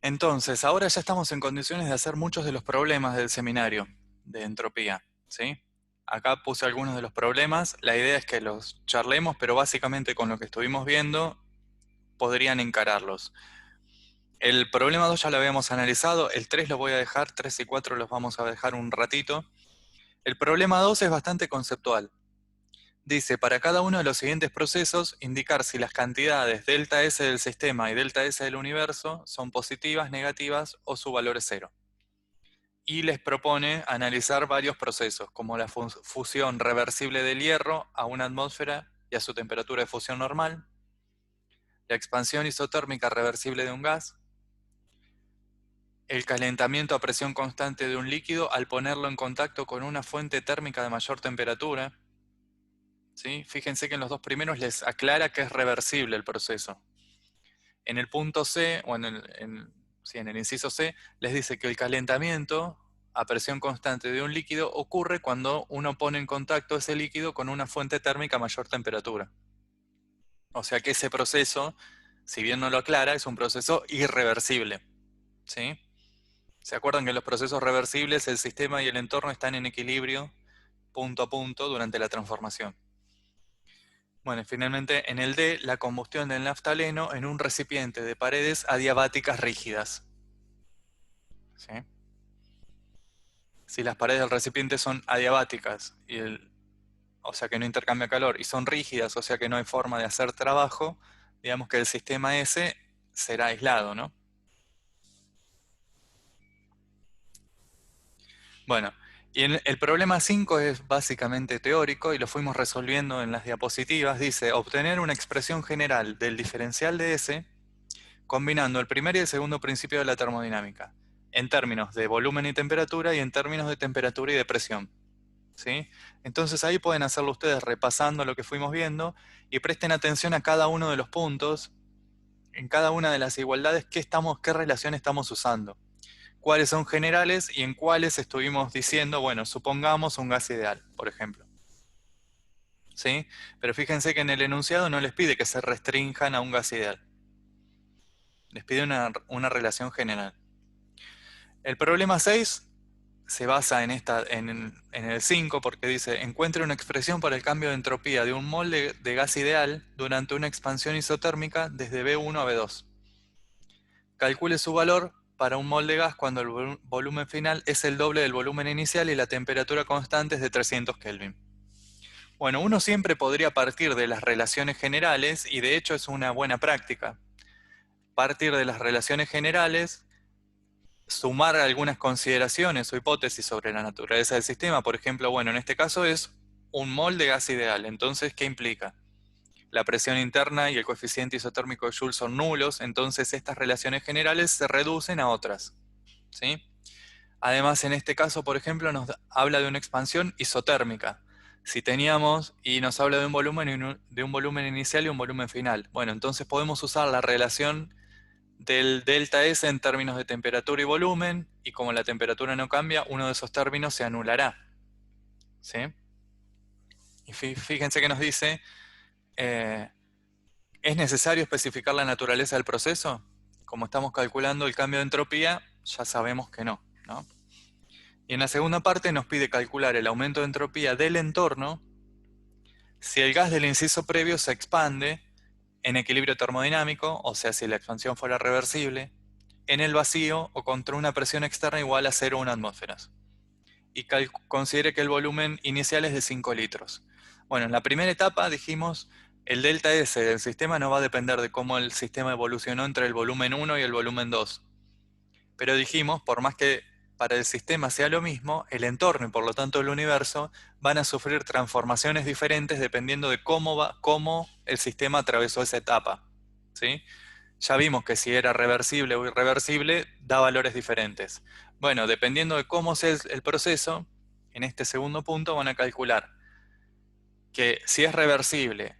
Entonces, ahora ya estamos en condiciones de hacer muchos de los problemas del seminario de entropía, ¿sí? Acá puse algunos de los problemas. La idea es que los charlemos, pero básicamente con lo que estuvimos viendo, podrían encararlos. El problema 2 ya lo habíamos analizado, el 3 lo voy a dejar, 3 y 4 los vamos a dejar un ratito. El problema 2 es bastante conceptual. Dice, para cada uno de los siguientes procesos, indicar si las cantidades delta S del sistema y delta S del universo son positivas, negativas o su valor es cero. Y les propone analizar varios procesos, como la fusión reversible del hierro a una atmósfera y a su temperatura de fusión normal, la expansión isotérmica reversible de un gas, el calentamiento a presión constante de un líquido al ponerlo en contacto con una fuente térmica de mayor temperatura. ¿Sí? Fíjense que en los dos primeros les aclara que es reversible el proceso. En el punto C, o sí, en el inciso C, les dice que el calentamiento a presión constante de un líquido ocurre cuando uno pone en contacto ese líquido con una fuente térmica a mayor temperatura. O sea que ese proceso, si bien no lo aclara, es un proceso irreversible. ¿Sí? ¿Se acuerdan que en los procesos reversibles el sistema y el entorno están en equilibrio punto a punto durante la transformación? Bueno, finalmente en el D, la combustión del naftaleno en un recipiente de paredes adiabáticas rígidas. ¿Sí? Si las paredes del recipiente son adiabáticas, o sea que no intercambia calor, y son rígidas, o sea que no hay forma de hacer trabajo, digamos que el sistema S será aislado, ¿no? Bueno, y el problema 5 es básicamente teórico y lo fuimos resolviendo en las diapositivas. Dice, obtener una expresión general del diferencial de S combinando el primer y el segundo principio de la termodinámica, en términos de volumen y temperatura y en términos de temperatura y de presión. ¿Sí? Entonces ahí pueden hacerlo ustedes repasando lo que fuimos viendo y presten atención a cada uno de los puntos, en cada una de las igualdades, qué relación estamos usando, cuáles son generales y en cuáles estuvimos diciendo, bueno, supongamos un gas ideal, por ejemplo. ¿Sí? Pero fíjense que en el enunciado no les pide que se restrinjan a un gas ideal. Les pide una relación general. El problema 6 se basa en el 5 porque dice, encuentre una expresión para el cambio de entropía de un mol de gas ideal durante una expansión isotérmica desde B1 a B2. Calcule su valor para un mol de gas cuando el volumen final es el doble del volumen inicial y la temperatura constante es de 300 Kelvin. Bueno, uno siempre podría partir de las relaciones generales y de hecho es una buena práctica. Partir de las relaciones generales, sumar algunas consideraciones o hipótesis sobre la naturaleza del sistema. Por ejemplo, bueno, en este caso es un mol de gas ideal. Entonces, ¿qué implica? La presión interna y el coeficiente isotérmico de Joule son nulos, entonces estas relaciones generales se reducen a otras. ¿Sí? Además, en este caso, por ejemplo, nos habla de una expansión isotérmica. Si teníamos, y nos habla de un volumen inicial y un volumen final. Bueno, entonces podemos usar la relación del delta S en términos de temperatura y volumen, y como la temperatura no cambia, uno de esos términos se anulará. ¿Sí? Y fíjense que nos dice, eh, ¿es necesario especificar la naturaleza del proceso? Como estamos calculando el cambio de entropía, ya sabemos que no, ¿no? Y en la segunda parte nos pide calcular el aumento de entropía del entorno si el gas del inciso previo se expande en equilibrio termodinámico, o sea, si la expansión fuera reversible, en el vacío o contra una presión externa igual a 0,1 atmósferas. Y considere que el volumen inicial es de 5 litros. Bueno, en la primera etapa dijimos, el delta S del sistema no va a depender de cómo el sistema evolucionó entre el volumen 1 y el volumen 2. Pero dijimos, por más que para el sistema sea lo mismo, el entorno y por lo tanto el universo van a sufrir transformaciones diferentes dependiendo de cómo el sistema atravesó esa etapa. ¿Sí? Ya vimos que si era reversible o irreversible, da valores diferentes. Bueno, dependiendo de cómo sea el proceso, en este segundo punto van a calcular que si es reversible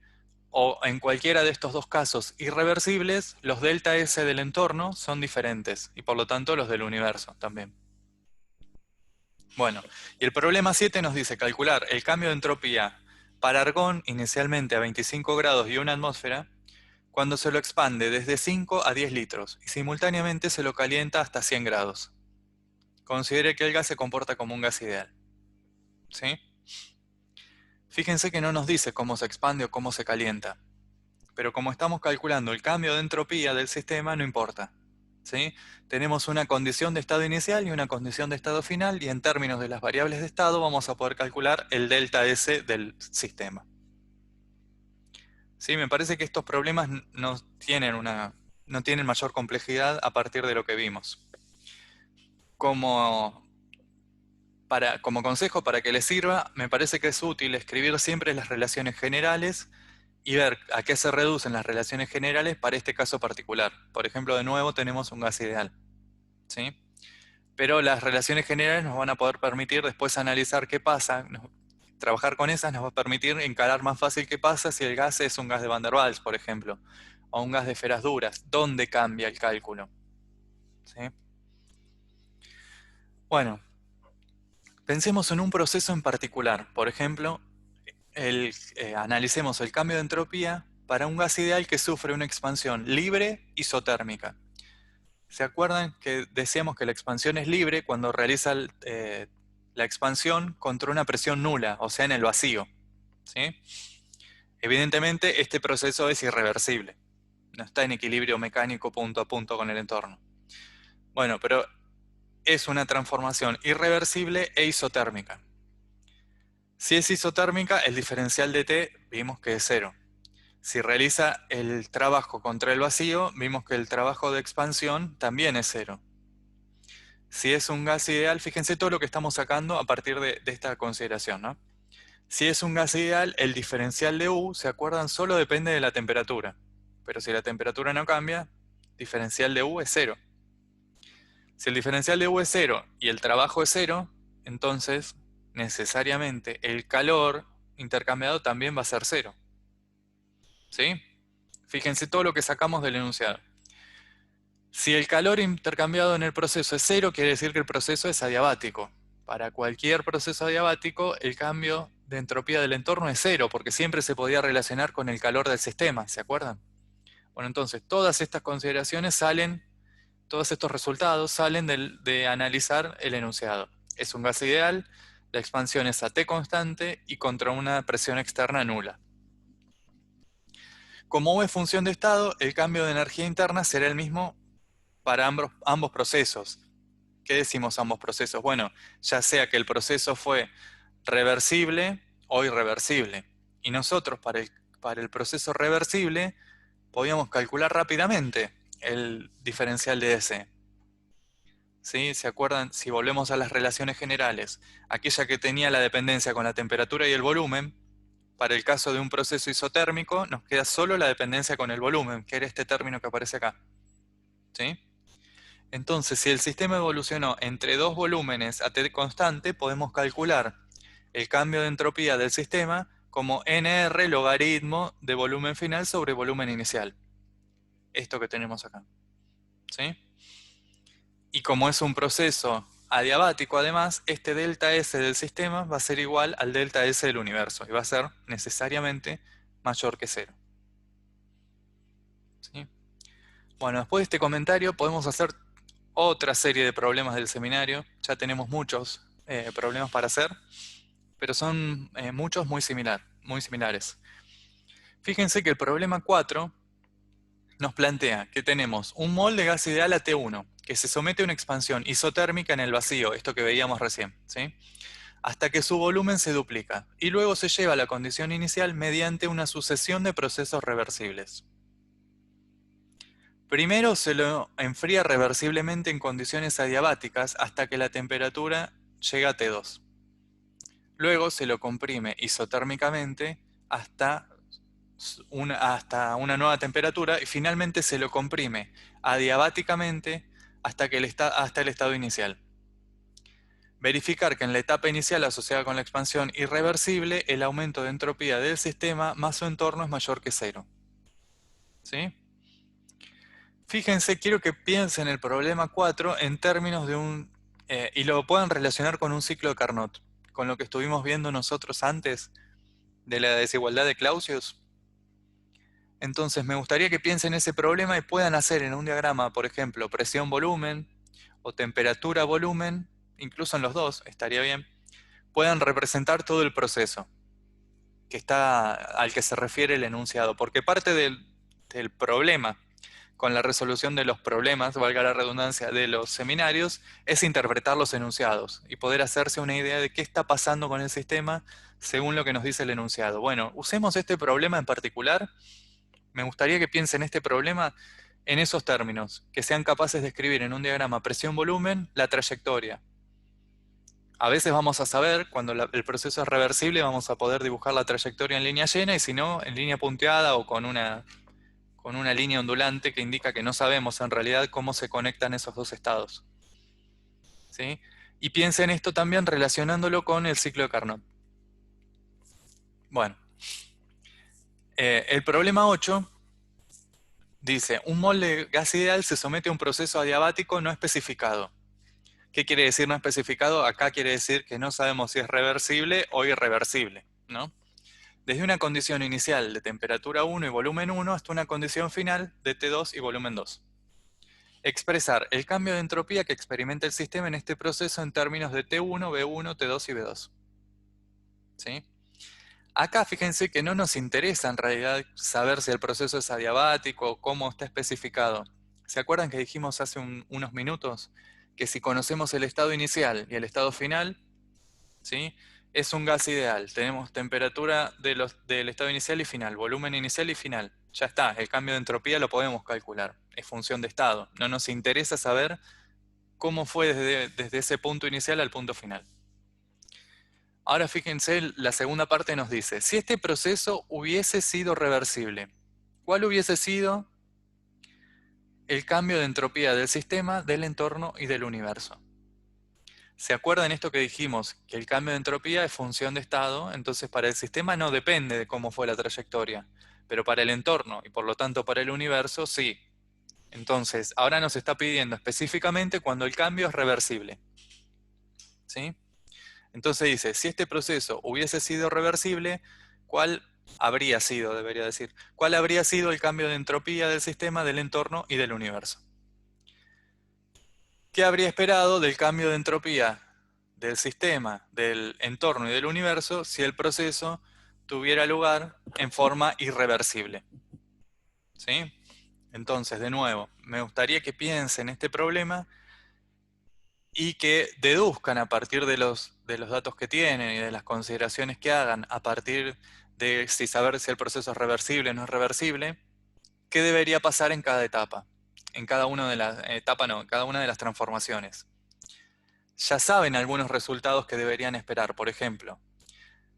o en cualquiera de estos dos casos irreversibles, los delta S del entorno son diferentes y por lo tanto los del universo también. Bueno, y el problema 7 nos dice calcular el cambio de entropía para argón inicialmente a 25 grados y una atmósfera cuando se lo expande desde 5 a 10 litros y simultáneamente se lo calienta hasta 100 grados. Considere que el gas se comporta como un gas ideal. ¿Sí? Fíjense que no nos dice cómo se expande o cómo se calienta, pero como estamos calculando el cambio de entropía del sistema, no importa. ¿Sí? Tenemos una condición de estado inicial y una condición de estado final, y en términos de las variables de estado vamos a poder calcular el delta S del sistema. ¿Sí? Me parece que estos problemas no tienen mayor complejidad a partir de lo que vimos. Como consejo para que les sirva, me parece que es útil escribir siempre las relaciones generales y ver a qué se reducen las relaciones generales para este caso particular. Por ejemplo, de nuevo tenemos un gas ideal, ¿sí? Pero las relaciones generales nos van a poder permitir después analizar qué pasa. Trabajar con esas nos va a permitir encarar más fácil qué pasa si el gas es un gas de Van der Waals, por ejemplo, o un gas de esferas duras. ¿Dónde cambia el cálculo? ¿Sí? Bueno, pensemos en un proceso en particular. Por ejemplo, analicemos el cambio de entropía para un gas ideal que sufre una expansión libre isotérmica. ¿Se acuerdan que decíamos que la expansión es libre cuando realiza la expansión contra una presión nula, o sea, en el vacío? ¿Sí? Evidentemente, este proceso es irreversible. No está en equilibrio mecánico punto a punto con el entorno. Bueno, pero es una transformación irreversible e isotérmica. Si es isotérmica, el diferencial de T vimos que es cero. Si realiza el trabajo contra el vacío, vimos que el trabajo de expansión también es cero. Si es un gas ideal, fíjense todo lo que estamos sacando a partir de esta consideración, ¿no? Si es un gas ideal, el diferencial de U, ¿se acuerdan? Solo depende de la temperatura. Pero si la temperatura no cambia, diferencial de U es cero. Si el diferencial de U es cero y el trabajo es cero, entonces necesariamente el calor intercambiado también va a ser cero. ¿Sí? Fíjense todo lo que sacamos del enunciado. Si el calor intercambiado en el proceso es cero, quiere decir que el proceso es adiabático. Para cualquier proceso adiabático, el cambio de entropía del entorno es cero, porque siempre se podía relacionar con el calor del sistema, ¿se acuerdan? Bueno, entonces todas estas consideraciones salen, todos estos resultados salen de analizar el enunciado. Es un gas ideal, la expansión es a T constante y contra una presión externa nula. Como U es función de estado, el cambio de energía interna será el mismo para ambos procesos. ¿Qué decimos ambos procesos? Bueno, ya sea que el proceso fue reversible o irreversible. Y nosotros para el proceso reversible podíamos calcular rápidamente el diferencial de S. ¿Sí? ¿Se acuerdan? Si volvemos a las relaciones generales, aquella que tenía la dependencia con la temperatura y el volumen, para el caso de un proceso isotérmico nos queda solo la dependencia con el volumen, que era este término que aparece acá. ¿Sí? Entonces, si el sistema evolucionó entre dos volúmenes a T constante, podemos calcular el cambio de entropía del sistema como NR logaritmo de volumen final sobre volumen inicial. Esto que tenemos acá. ¿Sí? Y como es un proceso adiabático, además, este delta S del sistema va a ser igual al delta S del universo y va a ser necesariamente mayor que cero. ¿Sí? Bueno, después de este comentario podemos hacer otra serie de problemas del seminario. Ya tenemos muchos problemas para hacer, pero son muchos muy similares. Fíjense que el problema 4 nos plantea que tenemos un mol de gas ideal a T1, que se somete a una expansión isotérmica en el vacío, esto que veíamos recién, ¿sí? Hasta que su volumen se duplica, y luego se lleva a la condición inicial mediante una sucesión de procesos reversibles. Primero se lo enfría reversiblemente en condiciones adiabáticas hasta que la temperatura llega a T2. Luego se lo comprime isotérmicamente hasta una nueva temperatura y finalmente se lo comprime adiabáticamente hasta el estado inicial. Verificar que en la etapa inicial asociada con la expansión irreversible, el aumento de entropía del sistema más su entorno es mayor que cero. ¿Sí? Fíjense, quiero que piensen el problema 4 en términos de y lo puedan relacionar con un ciclo de Carnot, con lo que estuvimos viendo nosotros antes de la desigualdad de Clausius. Entonces me gustaría que piensen ese problema y puedan hacer en un diagrama, por ejemplo, presión-volumen o temperatura-volumen, incluso en los dos, estaría bien, puedan representar todo el proceso que está, al que se refiere el enunciado, porque parte del problema con la resolución de los problemas, valga la redundancia, de los seminarios, es interpretar los enunciados y poder hacerse una idea de qué está pasando con el sistema según lo que nos dice el enunciado. Bueno, usemos este problema en particular. Me gustaría que piensen este problema en esos términos, que sean capaces de escribir en un diagrama presión-volumen la trayectoria. A veces vamos a saber, cuando el proceso es reversible, vamos a poder dibujar la trayectoria en línea llena y si no, en línea punteada o con una línea ondulante que indica que no sabemos en realidad cómo se conectan esos dos estados. ¿Sí? Y piensen esto también relacionándolo con el ciclo de Carnot. Bueno, el problema 8 dice, un mol de gas ideal se somete a un proceso adiabático no especificado. ¿Qué quiere decir no especificado? Acá quiere decir que no sabemos si es reversible o irreversible, ¿no? Desde una condición inicial de temperatura 1 y volumen 1 hasta una condición final de T2 y volumen 2. Expresar el cambio de entropía que experimenta el sistema en este proceso en términos de T1, B1, T2 y B2. ¿Sí? Acá fíjense que no nos interesa en realidad saber si el proceso es adiabático o cómo está especificado. ¿Se acuerdan que dijimos hace unos minutos que si conocemos el estado inicial y el estado final, ¿sí? Es un gas ideal? Tenemos temperatura del estado inicial y final, volumen inicial y final. Ya está, el cambio de entropía lo podemos calcular, es función de estado. No nos interesa saber cómo fue desde ese punto inicial al punto final. Ahora fíjense, la segunda parte nos dice, si este proceso hubiese sido reversible, ¿cuál hubiese sido el cambio de entropía del sistema, del entorno y del universo? ¿Se acuerdan esto que dijimos? Que el cambio de entropía es función de estado, entonces para el sistema no depende de cómo fue la trayectoria, pero para el entorno y por lo tanto para el universo sí. Entonces, ahora nos está pidiendo específicamente cuando el cambio es reversible. ¿Sí? Entonces dice, si este proceso hubiese sido reversible, ¿cuál habría sido, debería decir? ¿Cuál habría sido el cambio de entropía del sistema, del entorno y del universo? ¿Qué habría esperado del cambio de entropía del sistema, del entorno y del universo si el proceso tuviera lugar en forma irreversible? ¿Sí? Entonces, de nuevo, me gustaría que piensen este problema y que deduzcan a partir de los datos que tienen y de las consideraciones que hagan, a partir de si saber si el proceso es reversible o no es reversible, qué debería pasar en cada etapa, en cada una de las en cada una de las transformaciones. Ya saben algunos resultados que deberían esperar. Por ejemplo,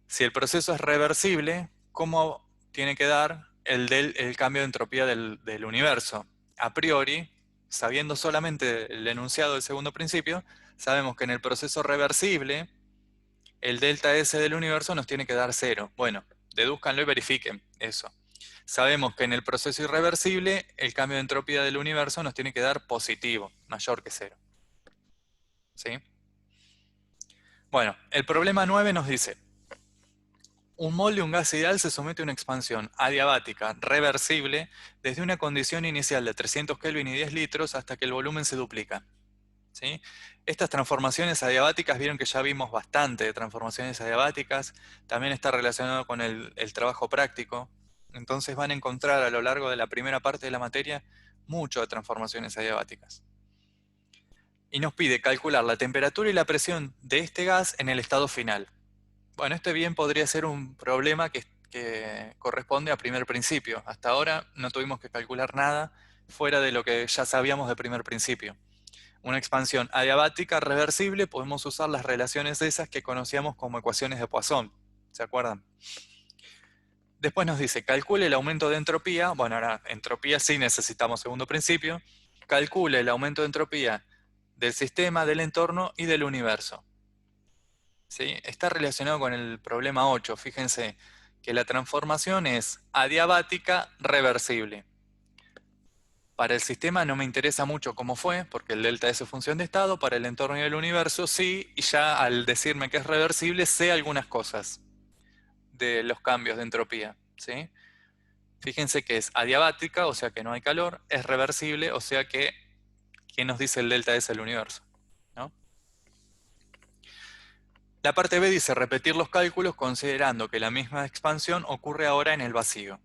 si el proceso es reversible, ¿cómo tiene que dar el cambio de entropía del universo? A priori, sabiendo solamente el enunciado del segundo principio, sabemos que en el proceso reversible, el delta S del universo nos tiene que dar 0. Bueno, dedúzcanlo y verifiquen eso. Sabemos que en el proceso irreversible, el cambio de entropía del universo nos tiene que dar positivo, mayor que 0. ¿Sí? Bueno, el problema 9 nos dice, un mol de un gas ideal se somete a una expansión adiabática reversible desde una condición inicial de 300 Kelvin y 10 litros hasta que el volumen se duplica. ¿Sí? Estas transformaciones adiabáticas, vieron que ya vimos bastante de transformaciones adiabáticas, también está relacionado con el trabajo práctico, entonces van a encontrar a lo largo de la primera parte de la materia mucho de transformaciones adiabáticas. Y nos pide calcular la temperatura y la presión de este gas en el estado final. Bueno, este bien podría ser un problema que corresponde a primer principio. Hasta ahora no tuvimos que calcular nada fuera de lo que ya sabíamos de primer principio. Una expansión adiabática reversible, podemos usar las relaciones esas que conocíamos como ecuaciones de Poisson. ¿Se acuerdan? Después nos dice, calcule el aumento de entropía. Bueno, ahora entropía sí necesitamos segundo principio. Calcule el aumento de entropía del sistema, del entorno y del universo. ¿Sí? Está relacionado con el problema 8. Fíjense que la transformación es adiabática reversible. Para el sistema no me interesa mucho cómo fue, porque el delta S es función de estado. Para el entorno y el universo sí, y ya al decirme que es reversible sé algunas cosas de los cambios de entropía. ¿Sí? Fíjense que es adiabática, o sea que no hay calor, es reversible, o sea que, ¿qué nos dice el delta S del universo? ¿No? La parte B dice repetir los cálculos considerando que la misma expansión ocurre ahora en el vacío.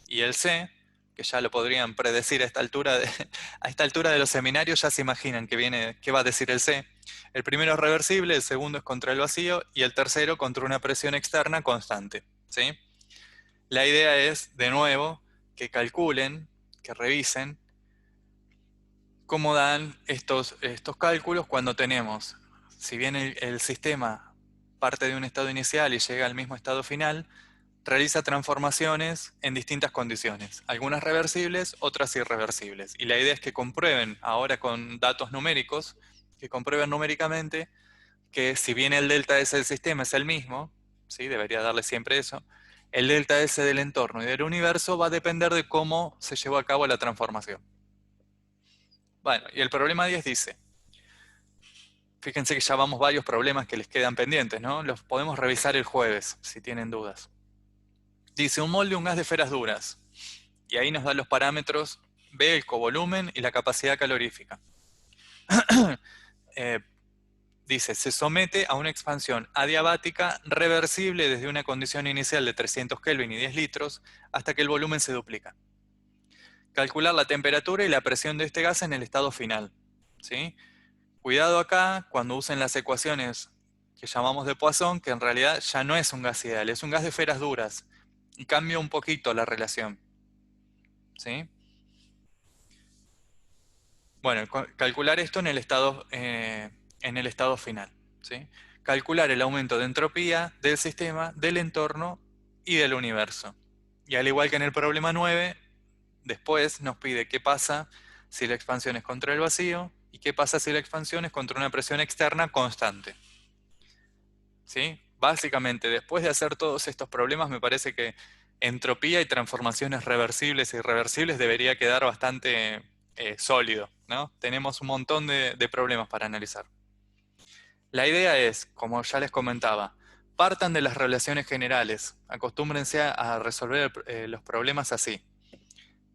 Y el C, que ya lo podrían predecir a esta altura a esta altura de los seminarios, ya se imaginan qué va a decir el C. El primero es reversible, el segundo es contra el vacío y el tercero contra una presión externa constante. ¿Sí? La idea es, de nuevo, que calculen, que revisen cómo dan estos cálculos cuando tenemos, si bien el sistema parte de un estado inicial y llega al mismo estado final, realiza transformaciones en distintas condiciones, algunas reversibles, otras irreversibles. Y la idea es que comprueben ahora con datos numéricos, que comprueben numéricamente que si bien el delta S del sistema es el mismo, ¿sí? Debería darle siempre eso, el delta S del entorno y del universo va a depender de cómo se llevó a cabo la transformación. Bueno, y el problema 10 dice, fíjense que ya vamos varios problemas que les quedan pendientes, ¿no? Los podemos revisar el jueves, si tienen dudas. Dice, un molde, un gas de esferas duras. Y ahí nos da los parámetros B, el covolumen y la capacidad calorífica. Eh, dice, se somete a una expansión adiabática reversible desde una condición inicial de 300 Kelvin y 10 litros hasta que el volumen se duplica. Calcular la temperatura y la presión de este gas en el estado final. ¿Sí? Cuidado acá cuando usen las ecuaciones que llamamos de Poisson, que en realidad ya no es un gas ideal, es un gas de esferas duras. Y cambia un poquito la relación. ¿Sí? Bueno, calcular esto en el estado final. ¿Sí? Calcular el aumento de entropía del sistema, del entorno y del universo. Y al igual que en el problema 9, después nos pide qué pasa si la expansión es contra el vacío y qué pasa si la expansión es contra una presión externa constante. ¿Sí? Básicamente, después de hacer todos estos problemas, me parece que entropía y transformaciones reversibles e irreversibles debería quedar bastante sólido, ¿no? Tenemos un montón de problemas para analizar. La idea es, como ya les comentaba, partan de las relaciones generales, acostúmbrense a resolver los problemas así.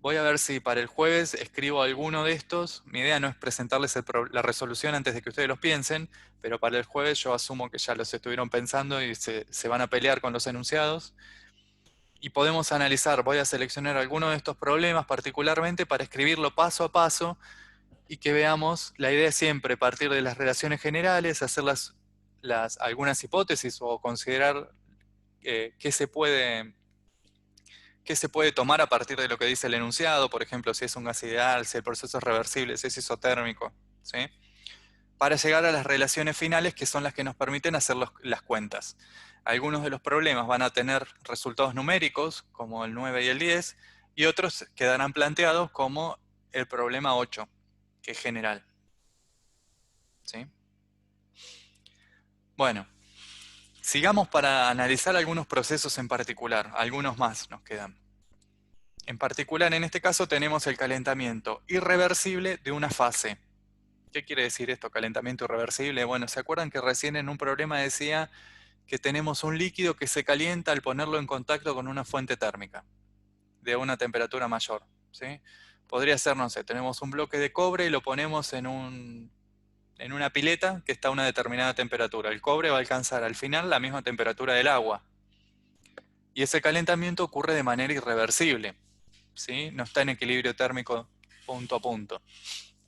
Voy a ver si para el jueves escribo alguno de estos. Mi idea no es presentarles la resolución antes de que ustedes los piensen, pero para el jueves yo asumo que ya los estuvieron pensando y se van a pelear con los enunciados. Y podemos analizar, voy a seleccionar alguno de estos problemas particularmente para escribirlo paso a paso y que veamos, la idea es siempre partir de las relaciones generales, hacer algunas hipótesis o considerar qué se puede tomar a partir de lo que dice el enunciado, por ejemplo, si es un gas ideal, si el proceso es reversible, si es isotérmico, ¿sí? Para llegar a las relaciones finales que son las que nos permiten hacer las cuentas. Algunos de los problemas van a tener resultados numéricos, como el 9 y el 10, y otros quedarán planteados como el problema 8, que es general. ¿Sí? Bueno, sigamos para analizar algunos procesos en particular, algunos más nos quedan. En particular, en este caso tenemos el calentamiento irreversible de una fase. ¿Qué quiere decir esto, calentamiento irreversible? Bueno, ¿se acuerdan que recién en un problema decía que tenemos un líquido que se calienta al ponerlo en contacto con una fuente térmica de una temperatura mayor? ¿Sí? Podría ser, no sé, tenemos un bloque de cobre y lo ponemos en una pileta que está a una determinada temperatura. El cobre va a alcanzar al final la misma temperatura del agua. Y ese calentamiento ocurre de manera irreversible. ¿Sí? No está en equilibrio térmico punto a punto.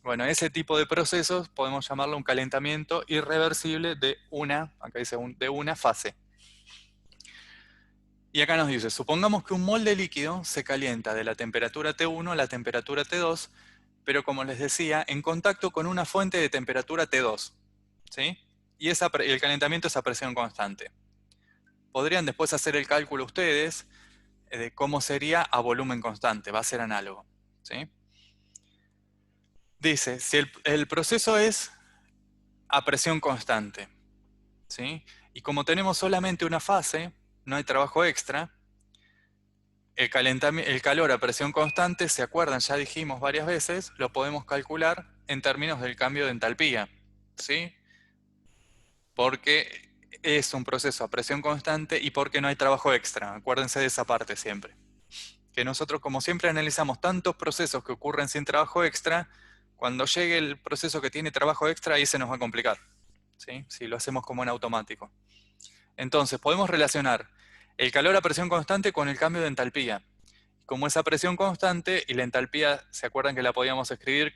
Bueno, ese tipo de procesos podemos llamarlo un calentamiento irreversible acá dice de una fase. Y acá nos dice, supongamos que un molde líquido se calienta de la temperatura T1 a la temperatura T2, pero como les decía, en contacto con una fuente de temperatura T2. ¿Sí? Y el calentamiento es a presión constante. Podrían después hacer el cálculo ustedes de cómo sería a volumen constante, va a ser análogo. ¿Sí? Dice, si el proceso es a presión constante, ¿sí? Y como tenemos solamente una fase, no hay trabajo extra, el calor a presión constante, ¿se acuerdan? Ya dijimos varias veces, lo podemos calcular en términos del cambio de entalpía, ¿sí? Porque es un proceso a presión constante y porque no hay trabajo extra. Acuérdense de esa parte siempre. que nosotros como siempre analizamos tantos procesos que ocurren sin trabajo extra, cuando llegue el proceso que tiene trabajo extra ahí se nos va a complicar, ¿sí? Si lo hacemos como en automático. Entonces podemos relacionar el calor a presión constante con el cambio de entalpía. Como esa presión constante y la entalpía, ¿se acuerdan que la podíamos escribir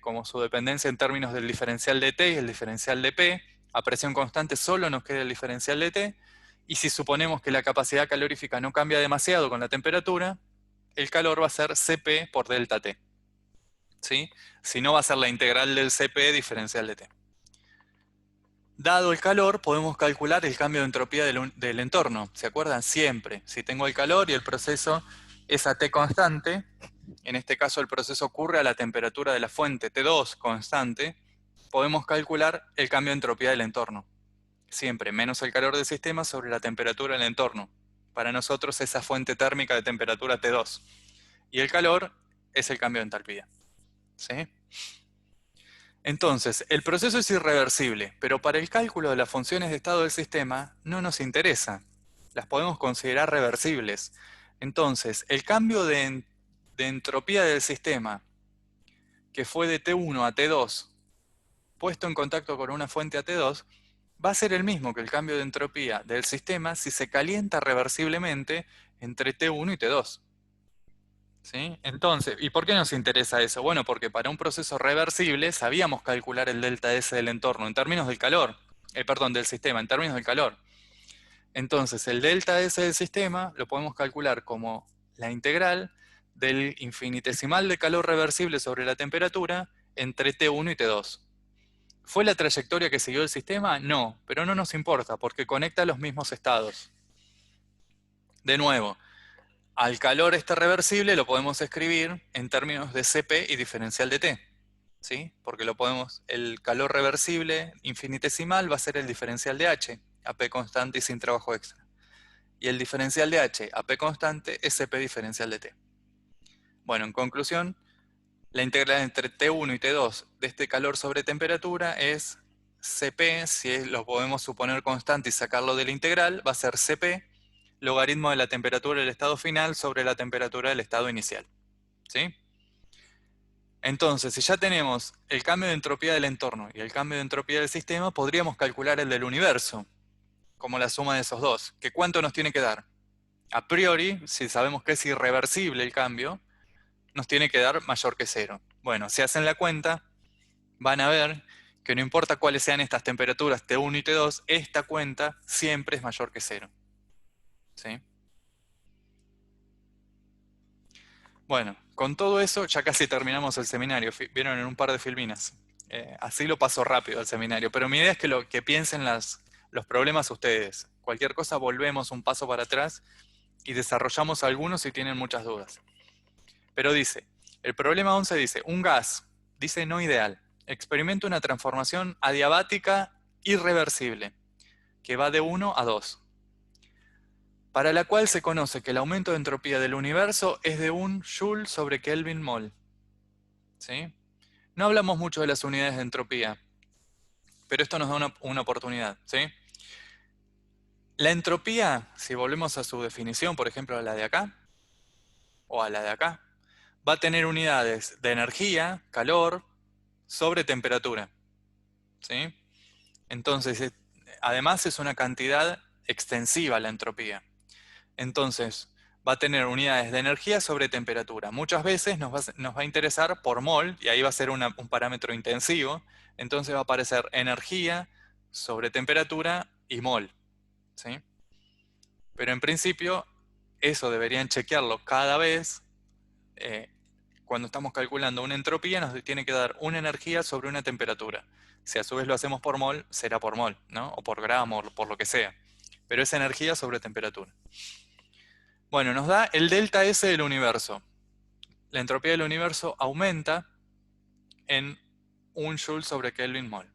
como su dependencia en términos del diferencial de T y el diferencial de P? A presión constante solo nos queda el diferencial de T, y si suponemos que la capacidad calorífica no cambia demasiado con la temperatura, el calor va a ser Cp por delta T, ¿sí? Si no, va a ser la integral del Cp diferencial de T. Dado el calor, podemos calcular el cambio de entropía del entorno. ¿Se acuerdan? Siempre. Si tengo el calor y el proceso es a T constante, en este caso el proceso ocurre a la temperatura de la fuente T2 constante, podemos calcular el cambio de entropía del entorno. Siempre, menos el calor del sistema sobre la temperatura del entorno. Para nosotros esa fuente térmica de temperatura T2. Y el calor es el cambio de entalpía. ¿Sí? Entonces, el proceso es irreversible, pero para el cálculo de las funciones de estado del sistema no nos interesa. Las podemos considerar reversibles. Entonces, el cambio de entropía del sistema, que fue de T1 a T2, puesto en contacto con una fuente a T2, va a ser el mismo que el cambio de entropía del sistema si se calienta reversiblemente entre T1 y T2. ¿Sí? Entonces, ¿y por qué nos interesa eso? Bueno, porque para un proceso reversible sabíamos calcular el delta S del entorno en términos del calor, perdón, del sistema, en términos del calor. Entonces, el delta S del sistema lo podemos calcular como la integral del infinitesimal de calor reversible sobre la temperatura entre T1 y T2. ¿Fue la trayectoria que siguió el sistema? No, pero no nos importa porque conecta los mismos estados. De nuevo, al calor este reversible lo podemos escribir en términos de Cp y diferencial de T, ¿sí? Porque el calor reversible infinitesimal va a ser el diferencial de H, a P constante y sin trabajo extra. Y el diferencial de H a P constante es Cp diferencial de T. Bueno, en conclusión, la integral entre T1 y T2 de este calor sobre temperatura es Cp, si lo podemos suponer constante y sacarlo de la integral, va a ser Cp logaritmo de la temperatura del estado final sobre la temperatura del estado inicial. ¿Sí? Entonces, si ya tenemos el cambio de entropía del entorno y el cambio de entropía del sistema, podríamos calcular el del universo, como la suma de esos dos. ¿Que cuánto nos tiene que dar? A priori, si sabemos que es irreversible el cambio, nos tiene que dar mayor que cero. Bueno, si hacen la cuenta, van a ver que no importa cuáles sean estas temperaturas T1 y T2, esta cuenta siempre es mayor que cero. ¿Sí? Bueno, con todo eso ya casi terminamos el seminario. Vieron en un par de filminas. Así lo paso rápido el seminario. Pero mi idea es que piensen los problemas ustedes. Cualquier cosa volvemos un paso para atrás y desarrollamos algunos si tienen muchas dudas. Pero dice, el problema 11 dice, un gas, dice no ideal, experimenta una transformación adiabática irreversible, que va de 1 a 2. Para la cual se conoce que el aumento de entropía del universo es de 1 Joule sobre Kelvin mol. ¿Sí? No hablamos mucho de las unidades de entropía, pero esto nos da una oportunidad. ¿Sí? La entropía, si volvemos a su definición, por ejemplo a la de acá, o a la de acá, va a tener unidades de energía, calor, sobre temperatura. ¿Sí? Entonces, además es una cantidad extensiva la entropía. Entonces, va a tener unidades de energía sobre temperatura. Muchas veces nos va a interesar por mol, y ahí va a ser un parámetro intensivo. Entonces va a aparecer energía sobre temperatura y mol. ¿Sí? Pero en principio, eso deberían chequearlo cada vez. Cuando estamos calculando una entropía, nos tiene que dar una energía sobre una temperatura. Si a su vez lo hacemos por mol, será por mol, ¿no? O por gramo, o por lo que sea. Pero es energía sobre temperatura. Bueno, nos da el delta S del universo. La entropía del universo aumenta en 1 Joule sobre Kelvin mol.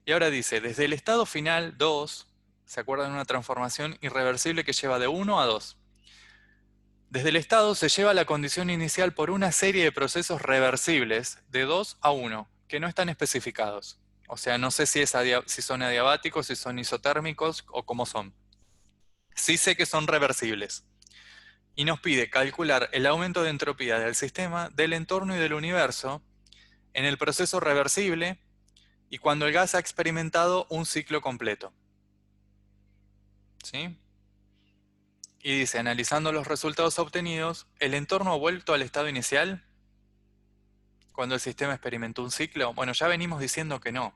Y ahora dice, desde el estado final 2, ¿se acuerdan de una transformación irreversible que lleva de 1 a 2? Desde el estado se lleva la condición inicial por una serie de procesos reversibles de 2 a 1, que no están especificados. O sea, no sé si son adiabáticos, si son isotérmicos o cómo son. Sí sé que son reversibles. y nos pide calcular el aumento de entropía del sistema, del entorno y del universo en el proceso reversible y cuando el gas ha experimentado un ciclo completo. ¿Sí? Y dice, analizando los resultados obtenidos, ¿el entorno ha vuelto al estado inicial cuando el sistema experimentó un ciclo? Bueno, ya venimos diciendo que no.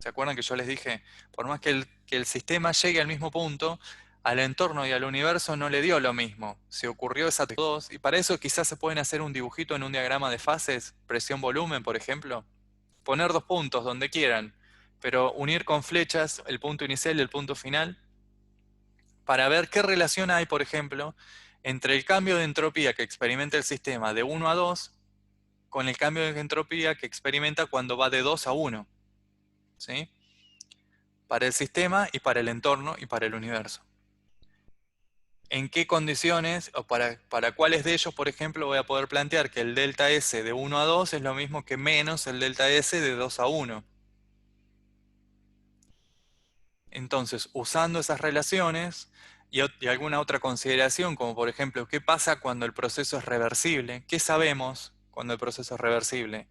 ¿Se acuerdan que yo les dije, por más que el sistema llegue al mismo punto, al entorno y al universo no le dio lo mismo? Se ocurrió esa dos, y para eso quizás se pueden hacer un dibujito en un diagrama de fases, presión-volumen, por ejemplo. Poner dos puntos donde quieran, pero unir con flechas el punto inicial y el punto final, para ver qué relación hay, por ejemplo, entre el cambio de entropía que experimenta el sistema de 1 a 2 con el cambio de entropía que experimenta cuando va de 2 a 1. ¿Sí? Para el sistema y para el entorno y para el universo. ¿En qué condiciones o para cuáles de ellos, por ejemplo, voy a poder plantear que el delta S de 1 a 2 es lo mismo que menos el delta S de 2 a 1? Entonces, usando esas relaciones y alguna otra consideración, como por ejemplo, ¿qué pasa cuando el proceso es reversible? ¿Qué sabemos cuando el proceso es reversible?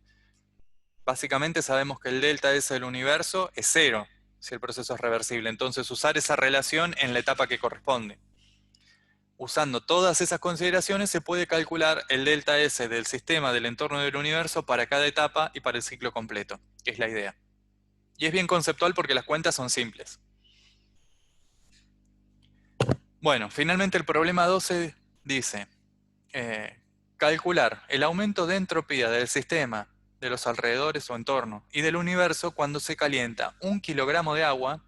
Básicamente sabemos que el delta S del universo es cero si el proceso es reversible. Entonces, usar esa relación en la etapa que corresponde. Usando todas esas consideraciones se puede calcular el delta S del sistema, del entorno del universo para cada etapa y para el ciclo completo, que es la idea. Y es bien conceptual porque las cuentas son simples. Bueno, finalmente el problema 12 dice, calcular el aumento de entropía del sistema, de los alrededores o entorno, y del universo cuando se calienta 1 kilogramo de agua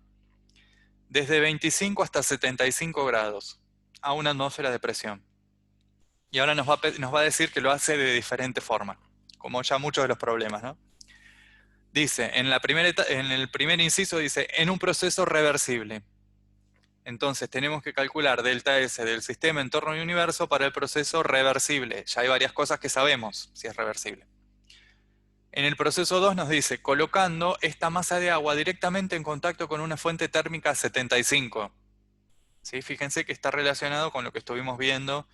desde 25 hasta 75 grados a una atmósfera de presión. Y ahora nos va a decir que lo hace de diferente forma, como ya muchos de los problemas, ¿no? Dice, en el primer inciso dice, en un proceso reversible. Entonces tenemos que calcular delta S del sistema, entorno y universo para el proceso reversible. Ya hay varias cosas que sabemos si es reversible. En el proceso 2 nos dice, colocando esta masa de agua directamente en contacto con una fuente térmica 75. ¿Sí? Fíjense que está relacionado con lo que estuvimos viendo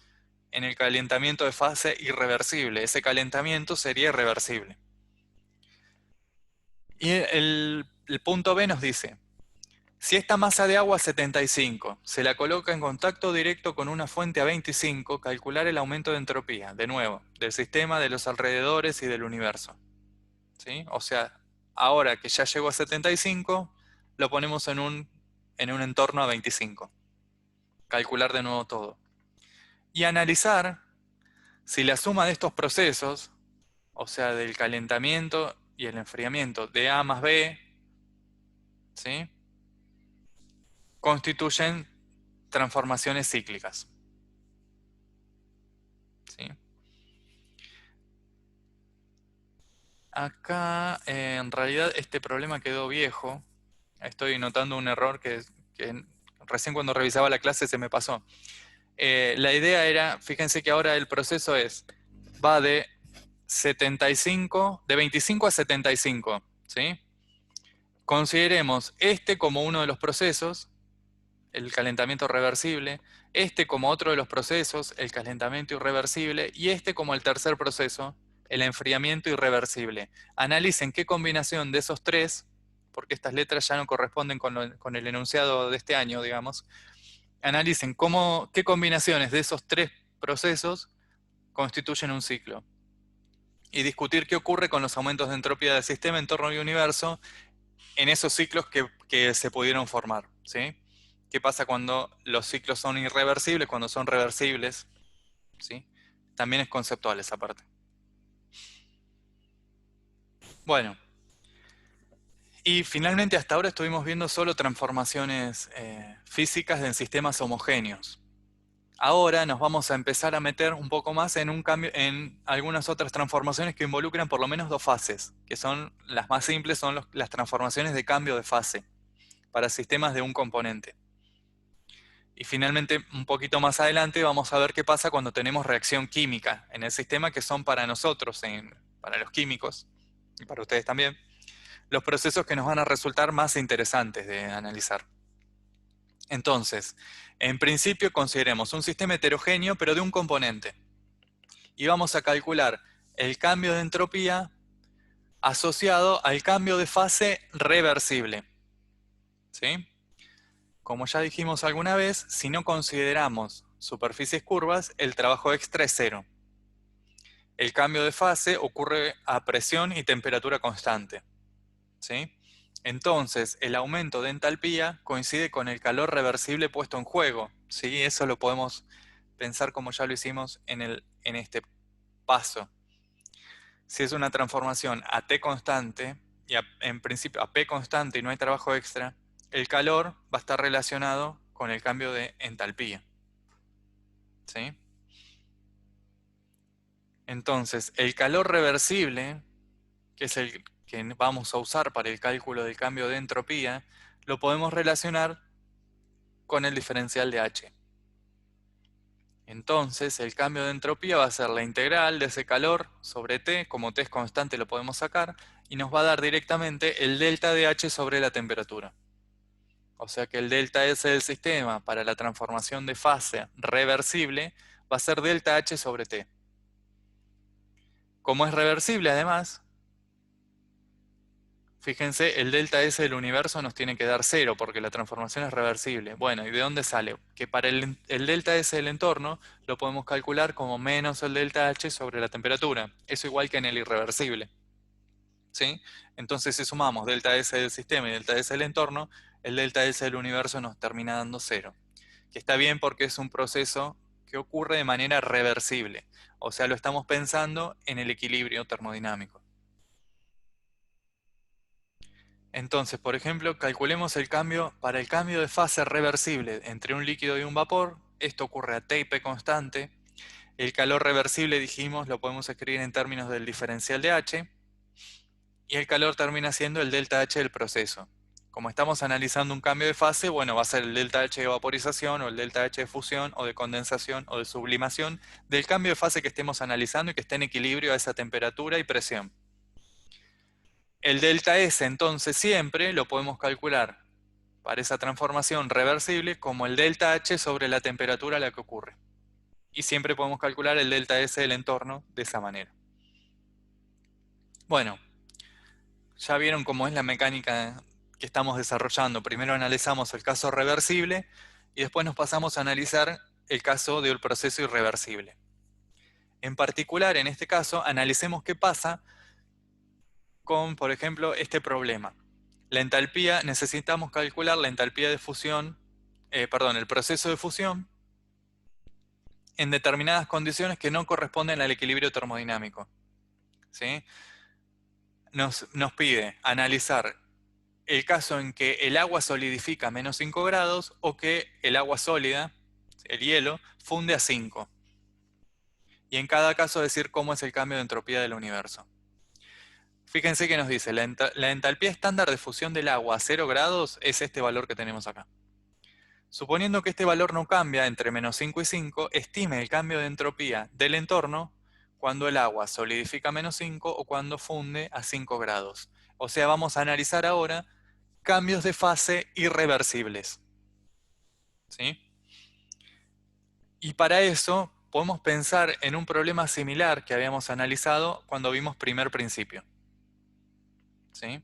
en el calentamiento de fase irreversible. Ese calentamiento sería irreversible. Y el punto B nos dice, si esta masa de agua 75 se la coloca en contacto directo con una fuente a 25, calcular el aumento de entropía, de nuevo, del sistema, de los alrededores y del universo. ¿Sí? O sea, ahora que ya llegó a 75, lo ponemos en un entorno a 25. Calcular de nuevo todo. Y analizar si la suma de estos procesos, o sea, del calentamiento y el enfriamiento de A más B, ¿sí? Constituyen transformaciones cíclicas. ¿Sí? Acá, en realidad, este problema quedó viejo. Estoy notando un error que recién cuando revisaba la clase se me pasó. La idea era, fíjense que ahora el proceso va de 75, de 25 a 75, ¿sí? Consideremos este como uno de los procesos, el calentamiento reversible, este como otro de los procesos, el calentamiento irreversible, y este como el tercer proceso, el enfriamiento irreversible. Analicen qué combinación de esos tres, porque estas letras ya no corresponden con el enunciado de este año, digamos, analicen qué combinaciones de esos tres procesos constituyen un ciclo. Y discutir qué ocurre con los aumentos de entropía del sistema, entorno y universo en esos ciclos que se pudieron formar, ¿sí? ¿Qué pasa cuando los ciclos son irreversibles, cuando son reversibles? ¿Sí? También es conceptual esa parte. Bueno, y finalmente hasta ahora estuvimos viendo solo transformaciones físicas en sistemas homogéneos. Ahora nos vamos a empezar a meter un poco más en un cambio, en algunas otras transformaciones que involucran por lo menos dos fases, que son las más simples, son las transformaciones de cambio de fase para sistemas de un componente. Y finalmente, un poquito más adelante, vamos a ver qué pasa cuando tenemos reacción química en el sistema, que son para nosotros, para los químicos, y para ustedes también, los procesos que nos van a resultar más interesantes de analizar. Entonces, en principio consideremos un sistema heterogéneo, pero de un componente. Y vamos a calcular el cambio de entropía asociado al cambio de fase reversible. ¿Sí? Como ya dijimos alguna vez, si no consideramos superficies curvas, el trabajo extra es cero. El cambio de fase ocurre a presión y temperatura constante. ¿Sí? Entonces, el aumento de entalpía coincide con el calor reversible puesto en juego. ¿Sí? Eso lo podemos pensar como ya lo hicimos en este paso. Si es una transformación a T constante, y en principio a P constante y no hay trabajo extra, el calor va a estar relacionado con el cambio de entalpía. ¿Sí? Entonces, el calor reversible, que es el que vamos a usar para el cálculo del cambio de entropía, lo podemos relacionar con el diferencial de H. Entonces, el cambio de entropía va a ser la integral de ese calor sobre T, como T es constante lo podemos sacar, y nos va a dar directamente el delta de H sobre la temperatura. O sea que el delta S del sistema para la transformación de fase reversible va a ser delta H sobre T. Como es reversible además, fíjense, el delta S del universo nos tiene que dar cero porque la transformación es reversible. Bueno, ¿y de dónde sale? Que para el delta S del entorno lo podemos calcular como menos el delta H sobre la temperatura. Eso igual que en el irreversible. ¿Sí? Entonces si sumamos delta S del sistema y delta S del entorno, el delta S del universo nos termina dando cero. Que está bien porque es un proceso que ocurre de manera reversible. O sea, lo estamos pensando en el equilibrio termodinámico. Entonces, por ejemplo, calculemos el cambio para el cambio de fase reversible entre un líquido y un vapor. Esto ocurre a T y P constante. El calor reversible, dijimos, lo podemos escribir en términos del diferencial de H. Y el calor termina siendo el delta H del proceso. Como estamos analizando un cambio de fase, bueno, va a ser el delta H de vaporización o el delta H de fusión o de condensación o de sublimación del cambio de fase que estemos analizando y que esté en equilibrio a esa temperatura y presión. El delta S entonces siempre lo podemos calcular para esa transformación reversible como el delta H sobre la temperatura a la que ocurre. Y siempre podemos calcular el delta S del entorno de esa manera. Bueno, ya vieron cómo es la mecánica que estamos desarrollando. Primero analizamos el caso reversible y después nos pasamos a analizar el caso del proceso irreversible. En particular, en este caso, analicemos qué pasa con, por ejemplo, este problema. La entalpía, necesitamos calcular la entalpía de fusión, el proceso de fusión en determinadas condiciones que no corresponden al equilibrio termodinámico. ¿Sí? Nos pide analizar el caso en que el agua solidifica a menos 5 grados o que el agua sólida, el hielo, funde a 5. Y en cada caso decir cómo es el cambio de entropía del universo. Fíjense que nos dice, la entalpía estándar de fusión del agua a 0 grados es este valor que tenemos acá. Suponiendo que este valor no cambia entre menos 5 y 5, estime el cambio de entropía del entorno cuando el agua solidifica a menos 5 o cuando funde a 5 grados. O sea, vamos a analizar ahora cambios de fase irreversibles. ¿Sí? Y para eso podemos pensar en un problema similar que habíamos analizado cuando vimos primer principio. ¿Sí?